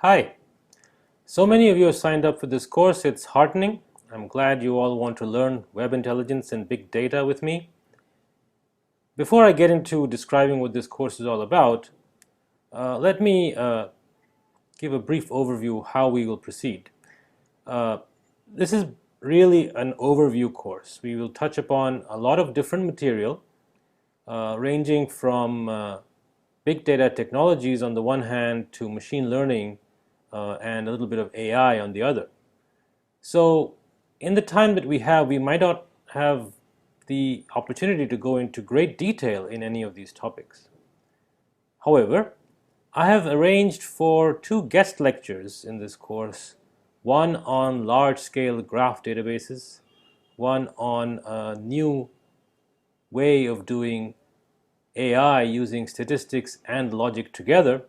Hi. So many of you have signed up for this course. It's heartening. I'm glad you all want to learn web intelligence and big data with me. Before I get into describing what this course is all about, let me give a brief overview of how we will proceed. Uh, this is really an overview course. We will touch upon a lot of different material, ranging from big data technologies on the one hand to machine learning and a little bit of AI on the other. So in the time that we have, we might not have the opportunity to go into great detail in any of these topics. However, I have arranged for two guest lectures in this course, one on large-scale graph databases, one on a new way of doing AI using statistics and logic together,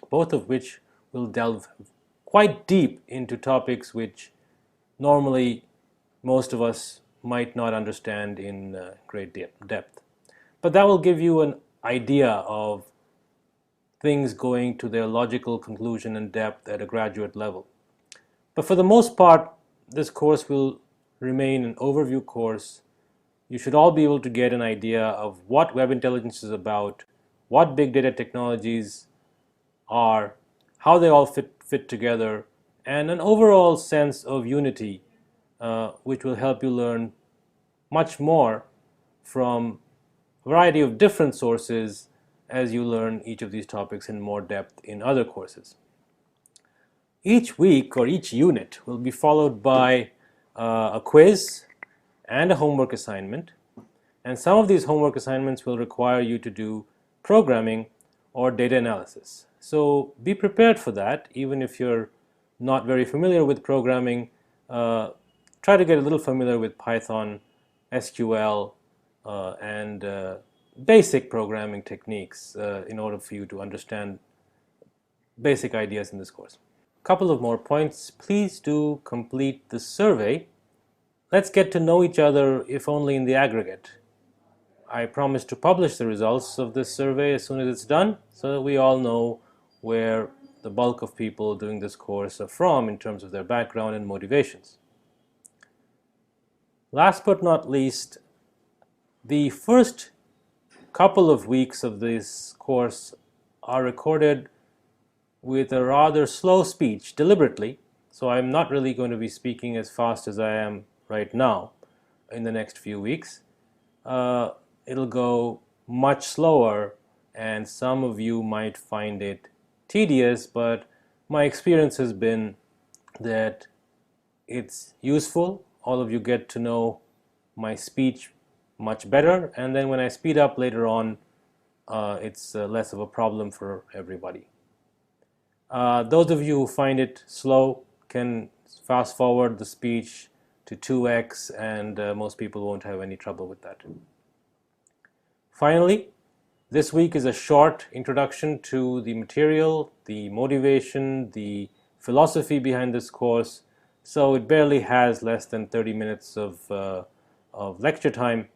both of which will delve quite deep into topics which normally most of us might not understand in great depth. But that will give you an idea of things going to their logical conclusion and depth at a graduate level. But for the most part, this course will remain an overview course. You should all be able to get an idea of what web intelligence is about, what big data technologies are, how they all fit together, and an overall sense of unity, which will help you learn much more from a variety of different sources as you learn each of these topics in more depth in other courses. Each week or each unit will be followed by a quiz and a homework assignment, and some of these homework assignments will require you to do programming or data analysis. So be prepared for that. Even if you're not very familiar with programming, try to get a little familiar with Python, SQL, and basic programming techniques in order for you to understand basic ideas in this course. A couple of more points. Please do complete the survey. Let's get to know each other, if only in the aggregate. I promise to publish the results of this survey as soon as it's done, so that we all know where the bulk of people doing this course are from in terms of their background and motivations. Last but not least, the first couple of weeks of this course are recorded with a rather slow speech, deliberately, so I'm not really going to be speaking as fast as I am right now in the next few weeks. It'll go much slower, and some of you might find it tedious, but my experience has been that it's useful. All of you get to know my speech much better, and then when I speed up later on, it's less of a problem for everybody. Those of you who find it slow can fast forward the speech to 2x, and most people won't have any trouble with that. Finally, this week is a short introduction to the material, the motivation, the philosophy behind this course, so it barely has less than 30 minutes of lecture time.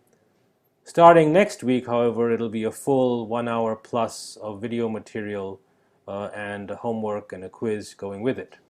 Starting next week, however, it'll be a full 1 hour plus of video material and homework and a quiz going with it.